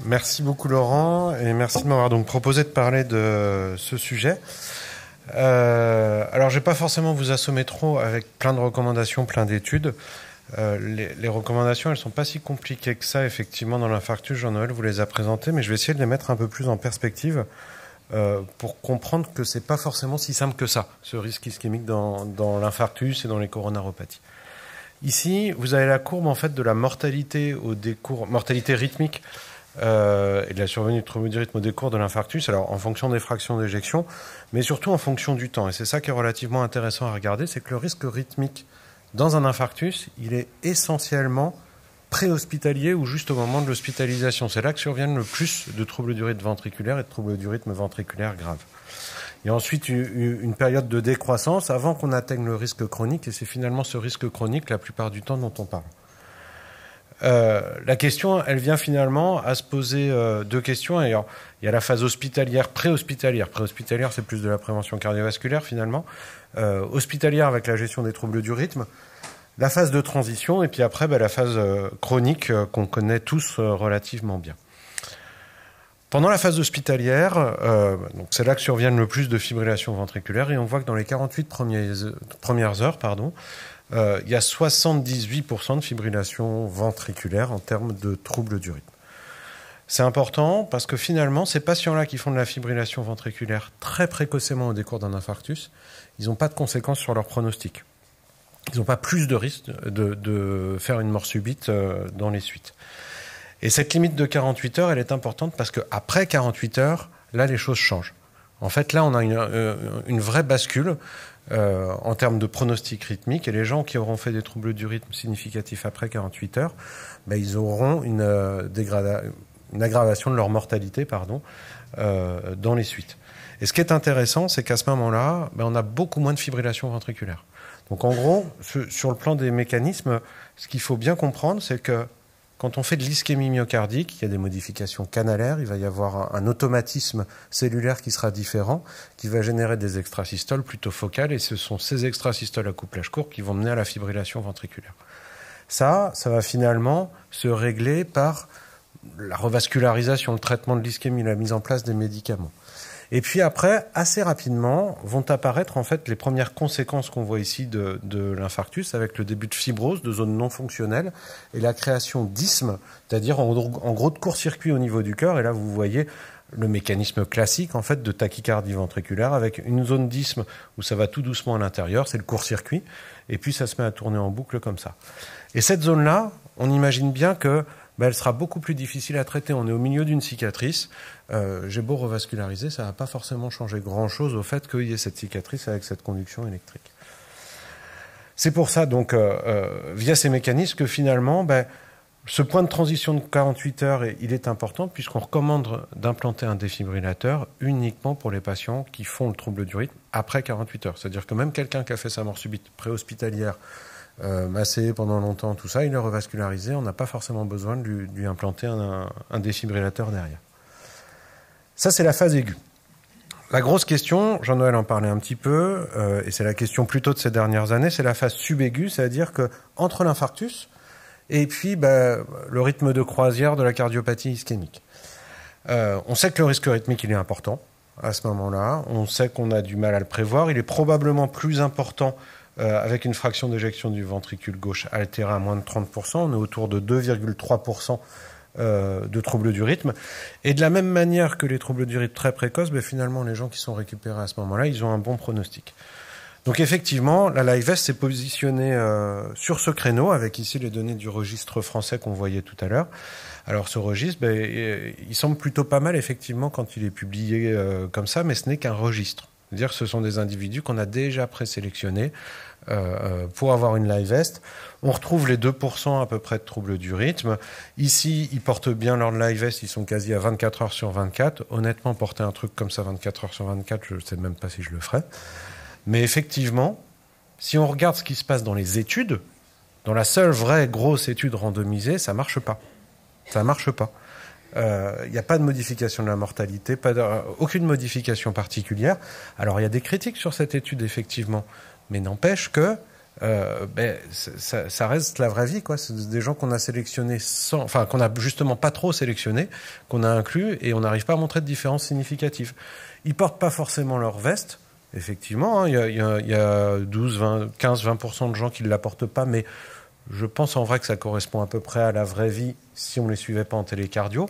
Merci beaucoup Laurent et merci de m'avoir donc proposé de parler de ce sujet. Alors je vais pas forcément vous assommer trop avec plein de recommandations, plein d'études. Les recommandations, elles sont pas si compliquées que ça effectivement dans l'infarctus. Jean-Noël vous les a présentées, mais je vais essayer de les mettre un peu plus en perspective pour comprendre que c'est pas forcément si simple que ça, ce risque ischémique dans l'infarctus et dans les coronaropathies. Ici, vous avez la courbe en fait de la mortalité au décours, mortalité rythmique et de la survenue du trouble du rythme au décours de l'infarctus, alors en fonction des fractions d'éjection, mais surtout en fonction du temps. Et c'est ça qui est relativement intéressant à regarder, c'est que le risque rythmique dans un infarctus, il est essentiellement préhospitalier ou juste au moment de l'hospitalisation. C'est là que surviennent le plus de troubles du rythme ventriculaire et de troubles du rythme ventriculaire graves. Il y a ensuite une période de décroissance avant qu'on atteigne le risque chronique, et c'est finalement ce risque chronique la plupart du temps dont on parle. La question, elle vient finalement à se poser deux questions. Alors, il y a la phase hospitalière, préhospitalière. Préhospitalière, c'est plus de la prévention cardiovasculaire finalement. Hospitalière avec la gestion des troubles du rythme. La phase de transition et puis après la phase chronique qu'on connaît tous relativement bien. Pendant la phase hospitalière, donc c'est là que surviennent le plus de fibrillations ventriculaires et on voit que dans les 48 premières heures, il y a 78% de fibrillation ventriculaire en termes de troubles du rythme. C'est important parce que finalement, ces patients-là qui font de la fibrillation ventriculaire très précocement au décours d'un infarctus, ils n'ont pas de conséquences sur leur pronostic. Ils n'ont pas plus de risque de faire une mort subite dans les suites. Et cette limite de 48 heures, elle est importante parce qu'après 48 heures, là, les choses changent. En fait, là, on a une vraie bascule en termes de pronostic rythmique. Et les gens qui auront fait des troubles du rythme significatifs après 48 heures, ils auront une aggravation de leur mortalité dans les suites. Et ce qui est intéressant, c'est qu'à ce moment-là, on a beaucoup moins de fibrillation ventriculaire. Donc en gros, sur le plan des mécanismes, ce qu'il faut bien comprendre, c'est que quand on fait de l'ischémie myocardique, il y a des modifications canalaires, il va y avoir un automatisme cellulaire qui sera différent, qui va générer des extrasystoles plutôt focales, et ce sont ces extrasystoles à couplage court qui vont mener à la fibrillation ventriculaire. Ça va finalement se régler par la revascularisation, le traitement de l'ischémie, la mise en place des médicaments. Et puis après, assez rapidement, vont apparaître en fait les premières conséquences qu'on voit ici de l'infarctus, avec le début de fibrose, de zones non fonctionnelles, et la création d'isthmes, c'est-à-dire en gros de court-circuit au niveau du cœur. Et là, vous voyez le mécanisme classique en fait de tachycardie ventriculaire, avec une zone d'isthme où ça va tout doucement à l'intérieur, c'est le court-circuit, et puis ça se met à tourner en boucle comme ça. Et cette zone-là, on imagine bien que elle sera beaucoup plus difficile à traiter. On est au milieu d'une cicatrice. J'ai beau revasculariser, ça ne va pas forcément changer grand-chose au fait qu'il y ait cette cicatrice avec cette conduction électrique. C'est pour ça, donc, via ces mécanismes, que finalement, ce point de transition de 48 heures, il est important puisqu'on recommande d'implanter un défibrillateur uniquement pour les patients qui font le trouble du rythme après 48 heures. C'est-à-dire que même quelqu'un qui a fait sa mort subite préhospitalière, massé pendant longtemps, tout ça, il est revascularisé, on n'a pas forcément besoin de lui implanter un défibrillateur derrière. Ça, c'est la phase aiguë. La grosse question, Jean-Noël en parlait un petit peu, et c'est la question plutôt de ces dernières années, c'est la phase subaiguë, c'est-à-dire que entre l'infarctus et puis le rythme de croisière de la cardiopathie ischémique. On sait que le risque rythmique, il est important à ce moment-là, on sait qu'on a du mal à le prévoir, il est probablement plus important avec une fraction d'éjection du ventricule gauche altérée à moins de 30%, on est autour de 2,3% de troubles du rythme. Et de la même manière que les troubles du rythme très précoces, finalement, les gens qui sont récupérés à ce moment-là, ils ont un bon pronostic. Donc effectivement, la LiveVest s'est positionnée sur ce créneau, avec ici les données du registre français qu'on voyait tout à l'heure. Alors ce registre, il semble plutôt pas mal, effectivement, quand il est publié comme ça, mais ce n'est qu'un registre. C'est-à-dire que ce sont des individus qu'on a déjà présélectionnés pour avoir une LiveVest. On retrouve les 2% à peu près de troubles du rythme. Ici, ils portent bien leur LiveVest, ils sont quasi à 24 heures sur 24. Honnêtement, porter un truc comme ça 24 heures sur 24, je ne sais même pas si je le ferais. Mais effectivement, si on regarde ce qui se passe dans les études, dans la seule vraie grosse étude randomisée, ça ne marche pas. Ça ne marche pas. Il n'y a pas de modification de la mortalité, aucune modification particulière. Alors, il y a des critiques sur cette étude, effectivement, mais n'empêche que ça reste la vraie vie, quoi. C'est des gens qu'on a sélectionnés qu'on a justement pas trop sélectionnés, qu'on a inclus, et on n'arrive pas à montrer de différence significative. Ils portent pas forcément leur veste, effectivement, hein. Il y a 12, 20, 15, 20% de gens qui ne la portent pas, mais je pense en vrai que ça correspond à peu près à la vraie vie si on les suivait pas en télécardio.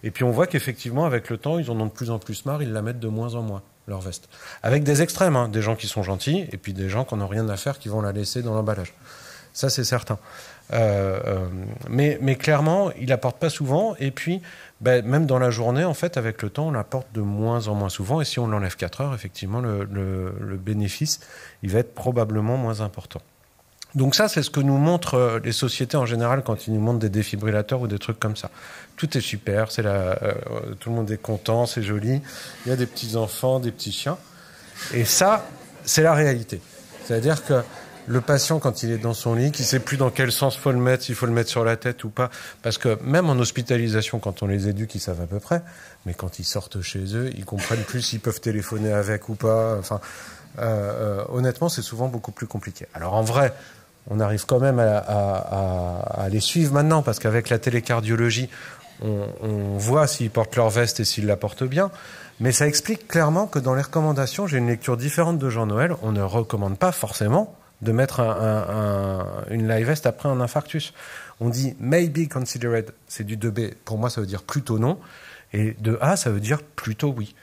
Et puis on voit qu'effectivement, avec le temps, ils en ont de plus en plus marre, ils la mettent de moins en moins, leur veste. Avec des extrêmes, hein, des gens qui sont gentils, et puis des gens qui n'en ont rien à faire, qui vont la laisser dans l'emballage. Ça, c'est certain. Mais clairement, ils la portent pas souvent, et puis, même dans la journée, en fait, avec le temps, on la porte de moins en moins souvent, et si on l'enlève 4 heures, effectivement, le bénéfice, il va être probablement moins important. Donc ça, c'est ce que nous montrent les sociétés en général quand ils nous montrent des défibrillateurs ou des trucs comme ça. Tout est super, tout le monde est content, c'est joli. Il y a des petits enfants, des petits chiens. Et ça, c'est la réalité. C'est-à-dire que le patient, quand il est dans son lit, qui ne sait plus dans quel sens faut le mettre, s'il faut le mettre sur la tête ou pas, parce que même en hospitalisation, quand on les éduque, ils savent à peu près, mais quand ils sortent chez eux, ils comprennent plus s'ils peuvent téléphoner avec ou pas. Enfin, honnêtement, c'est souvent beaucoup plus compliqué. Alors en vrai, on arrive quand même à les suivre maintenant, parce qu'avec la télécardiologie, on voit s'ils portent leur veste et s'ils la portent bien. Mais ça explique clairement que dans les recommandations, j'ai une lecture différente de Jean Noël. On ne recommande pas forcément de mettre une live vest après un infarctus. On dit « may be considered », c'est du 2B. Pour moi, ça veut dire plutôt non. Et de A, ça veut dire plutôt oui.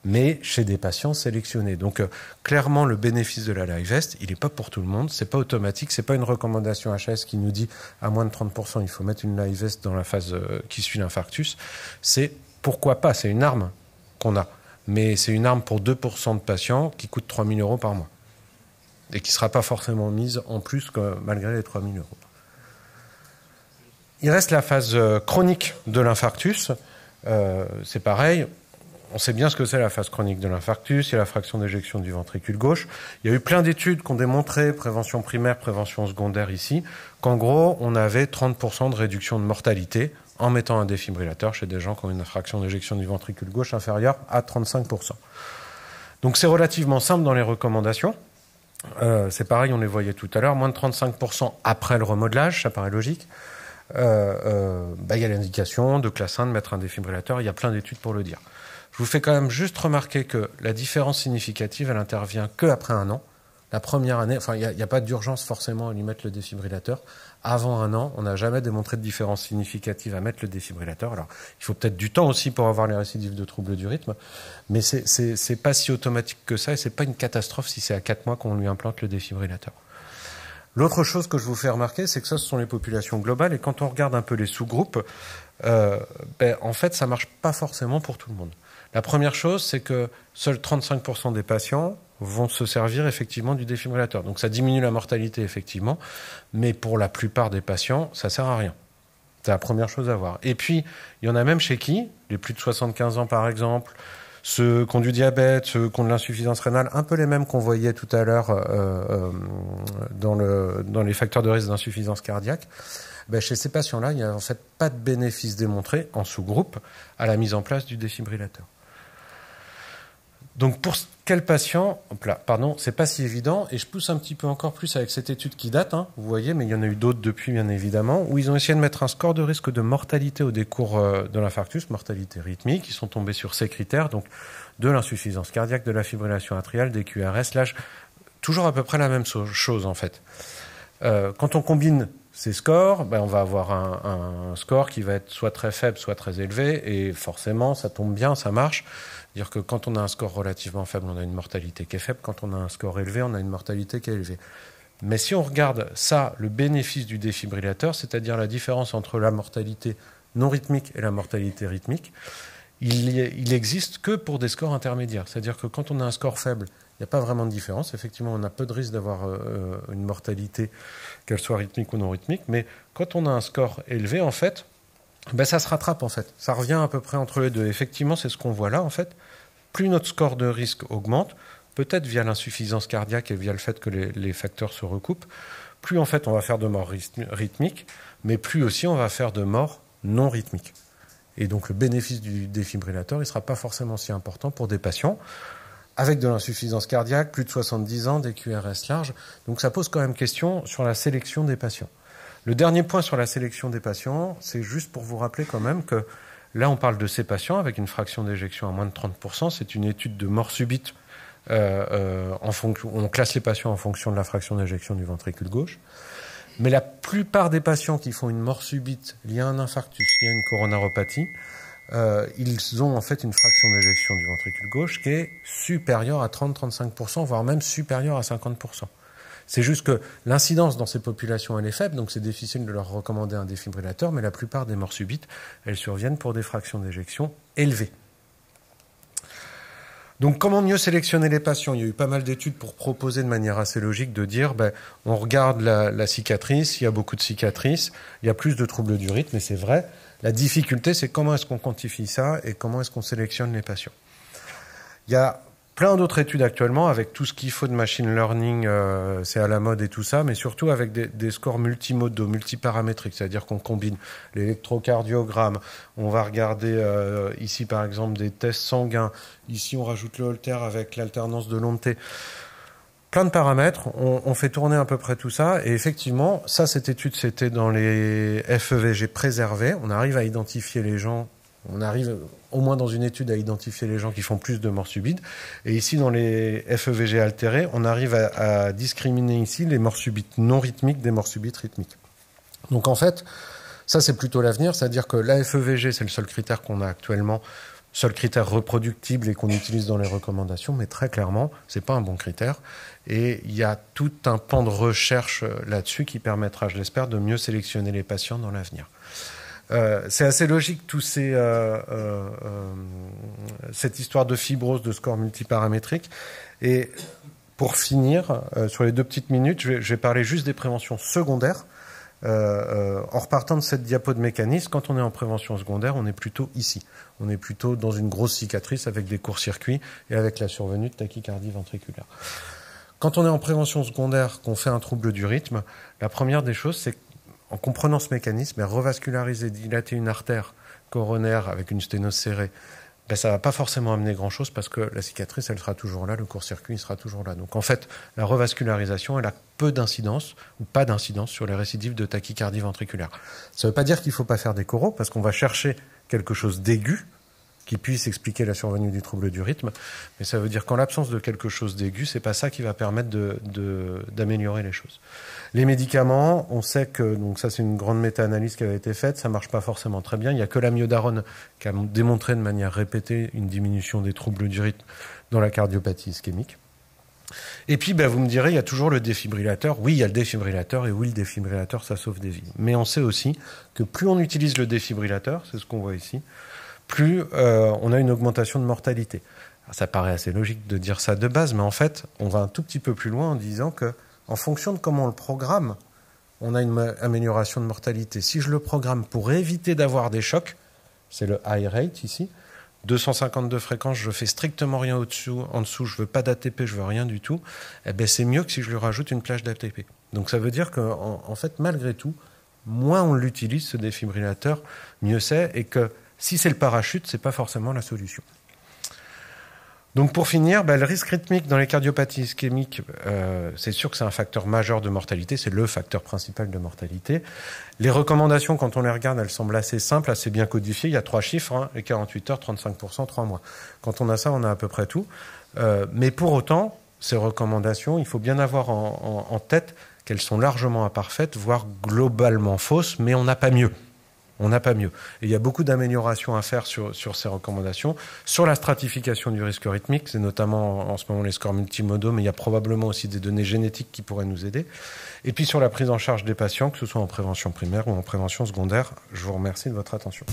Mais chez des patients sélectionnés. Donc clairement, le bénéfice de la live vest, il n'est pas pour tout le monde, c'est pas automatique, c'est pas une recommandation HS qui nous dit à moins de 30%, il faut mettre une live vest dans la phase qui suit l'infarctus. C'est pourquoi pas, c'est une arme qu'on a. Mais c'est une arme pour 2% de patients qui coûte 3 000 € par mois. Et qui ne sera pas forcément mise en plus que malgré les 3 000 €. Il reste la phase chronique de l'infarctus. C'est pareil. On sait bien ce que c'est la phase chronique de l'infarctus, il y a la fraction d'éjection du ventricule gauche. Il y a eu plein d'études qui ont démontré, prévention primaire, prévention secondaire ici, qu'en gros, on avait 30% de réduction de mortalité en mettant un défibrillateur chez des gens qui ont une fraction d'éjection du ventricule gauche inférieure à 35%. Donc c'est relativement simple dans les recommandations. C'est pareil, on les voyait tout à l'heure, moins de 35% après le remodelage, ça paraît logique. Il y a l'indication de classe 1 de mettre un défibrillateur, il y a plein d'études pour le dire. Je vous fais quand même juste remarquer que la différence significative, elle intervient qu'après 1 an. La première année, enfin, il n'y a pas d'urgence forcément à lui mettre le défibrillateur. Avant 1 an, on n'a jamais démontré de différence significative à mettre le défibrillateur. Alors, il faut peut-être du temps aussi pour avoir les récidives de troubles du rythme, mais c'est pas si automatique que ça, et c'est pas une catastrophe si c'est à 4 mois qu'on lui implante le défibrillateur. L'autre chose que je vous fais remarquer, c'est que ça, ce sont les populations globales, et quand on regarde un peu les sous-groupes, en fait, ça marche pas forcément pour tout le monde. La première chose, c'est que seuls 35% des patients vont se servir effectivement du défibrillateur. Donc ça diminue la mortalité effectivement, mais pour la plupart des patients, ça sert à rien. C'est la première chose à voir. Et puis, il y en a même chez qui, les plus de 75 ans par exemple, ceux qui ont du diabète, ceux qui ont de l'insuffisance rénale, un peu les mêmes qu'on voyait tout à l'heure dans les facteurs de risque d'insuffisance cardiaque. Chez ces patients-là, il n'y a en fait pas de bénéfice démontré en sous-groupe à la mise en place du défibrillateur. Donc pour quel patient, c'est pas si évident, et je pousse un petit peu encore plus avec cette étude qui date, vous voyez, mais il y en a eu d'autres depuis bien évidemment, où ils ont essayé de mettre un score de risque de mortalité au décours de l'infarctus, mortalité rythmique, ils sont tombés sur ces critères, donc de l'insuffisance cardiaque, de la fibrillation atriale, des QRS, l'âge, toujours à peu près la même chose en fait. Quand on combine ces scores, on va avoir un score qui va être soit très faible, soit très élevé, et forcément, ça tombe bien, ça marche. C'est-à-dire que quand on a un score relativement faible, on a une mortalité qui est faible. Quand on a un score élevé, on a une mortalité qui est élevée. Mais si on regarde ça, le bénéfice du défibrillateur, c'est-à-dire la différence entre la mortalité non rythmique et la mortalité rythmique, il existe que pour des scores intermédiaires. C'est-à-dire que quand on a un score faible, il n'y a pas vraiment de différence. Effectivement, on a peu de risque d'avoir une mortalité, qu'elle soit rythmique ou non rythmique. Mais quand on a un score élevé, en fait, ça se rattrape, en fait. Ça revient à peu près entre les deux. Effectivement, c'est ce qu'on voit là, en fait. Plus notre score de risque augmente, peut-être via l'insuffisance cardiaque et via le fait que les facteurs se recoupent, plus, en fait, on va faire de morts rythmiques, mais plus aussi on va faire de morts non rythmiques. Et donc, le bénéfice du défibrillateur, il ne sera pas forcément si important pour des patients. avec de l'insuffisance cardiaque, plus de 70 ans, des QRS larges. Donc ça pose quand même question sur la sélection des patients. Le dernier point sur la sélection des patients, c'est juste pour vous rappeler quand même que là, on parle de ces patients avec une fraction d'éjection à moins de 30%. C'est une étude de mort subite. On classe les patients en fonction de la fraction d'éjection du ventricule gauche. Mais la plupart des patients qui font une mort subite liée à un infarctus, liée à une coronaropathie, ils ont en fait une fraction d'éjection du ventricule gauche qui est supérieure à 30-35%, voire même supérieure à 50%. C'est juste que l'incidence dans ces populations, elle est faible, donc c'est difficile de leur recommander un défibrillateur, mais la plupart des morts subites, elles surviennent pour des fractions d'éjection élevées. Donc, comment mieux sélectionner les patients? Il y a eu pas mal d'études pour proposer de manière assez logique de dire, on regarde la cicatrice, il y a beaucoup de cicatrices, il y a plus de troubles du rythme, et c'est vrai. La difficulté, c'est comment est-ce qu'on quantifie ça et comment est-ce qu'on sélectionne les patients. Il y a plein d'autres études actuellement avec tout ce qu'il faut de machine learning, c'est à la mode et tout ça, mais surtout avec des scores multimodaux, multiparamétriques, c'est-à-dire qu'on combine l'électrocardiogramme, on va regarder ici par exemple des tests sanguins, ici on rajoute le Holter avec l'alternance de long T. Plein de paramètres, on fait tourner à peu près tout ça, et effectivement, ça, cette étude, c'était dans les FEVG préservés, on arrive à identifier les gens. On arrive au moins dans une étude à identifier les gens qui font plus de morts subites. Et ici, dans les FEVG altérés, on arrive à discriminer ici les morts subites non rythmiques des morts subites rythmiques. Donc en fait, ça c'est plutôt l'avenir, c'est-à-dire que la FEVG, c'est le seul critère qu'on a actuellement, seul critère reproductible et qu'on utilise dans les recommandations, mais très clairement, c'est pas un bon critère. Et il y a tout un pan de recherche là-dessus qui permettra, je l'espère, de mieux sélectionner les patients dans l'avenir. C'est assez logique, cette histoire de fibrose, de score multiparamétrique. Et pour finir, sur les 2 petites minutes, je vais parler juste des préventions secondaires. En repartant de cette diapo de mécanisme, quand on est en prévention secondaire, on est plutôt ici. On est plutôt dans une grosse cicatrice avec des courts-circuits et avec la survenue de tachycardie ventriculaire. Quand on est en prévention secondaire, qu'on fait un trouble du rythme, la première des choses, c'est en comprenant ce mécanisme, revasculariser, dilater une artère coronaire avec une sténose serrée, ça ne va pas forcément amener grand-chose parce que la cicatrice, elle sera toujours là, le court-circuit sera toujours là. Donc en fait, la revascularisation, elle a peu d'incidence ou pas d'incidence sur les récidives de tachycardie ventriculaire. Ça ne veut pas dire qu'il ne faut pas faire des coraux parce qu'on va chercher quelque chose d'aigu qui puisse expliquer la survenue du trouble du rythme, mais ça veut dire qu'en l'absence de quelque chose d'aigu, c'est pas ça qui va permettre d'améliorer les choses. Les médicaments, on sait que, donc ça c'est une grande méta-analyse qui avait été faite, ça marche pas forcément très bien. Il y a que l'amiodarone qui a démontré de manière répétée une diminution des troubles du rythme dans la cardiopathie ischémique. Et puis, vous me direz, il y a toujours le défibrillateur. Oui, il y a le défibrillateur, et oui, le défibrillateur, ça sauve des vies. Mais on sait aussi que plus on utilise le défibrillateur, c'est ce qu'on voit ici, plus on a une augmentation de mortalité. Alors, ça paraît assez logique de dire ça de base, mais en fait, on va un tout petit peu plus loin en disant que, en fonction de comment on le programme, on a une amélioration de mortalité. Si je le programme pour éviter d'avoir des chocs, c'est le high rate ici, 252 fréquences, je fais strictement rien en dessous, je veux pas d'ATP, je veux rien du tout, c'est mieux que si je lui rajoute une plage d'ATP. Donc ça veut dire qu'en fait, malgré tout, moins on l'utilise, ce défibrillateur, mieux c'est, et que si c'est le parachute, c'est pas forcément la solution. Donc pour finir, le risque rythmique dans les cardiopathies ischémiques, c'est sûr que c'est un facteur majeur de mortalité, c'est le facteur principal de mortalité. Les recommandations, quand on les regarde, elles semblent assez simples, assez bien codifiées. Il y a 3 chiffres, les 48 heures, 35%, 3 mois. Quand on a ça, on a à peu près tout. Mais pour autant, ces recommandations, il faut bien avoir en tête qu'elles sont largement imparfaites, voire globalement fausses, mais on n'a pas mieux. On n'a pas mieux. Et il y a beaucoup d'améliorations à faire sur ces recommandations. Sur la stratification du risque rythmique, c'est notamment en ce moment les scores multimodaux, mais il y a probablement aussi des données génétiques qui pourraient nous aider. Et puis sur la prise en charge des patients, que ce soit en prévention primaire ou en prévention secondaire. Je vous remercie de votre attention.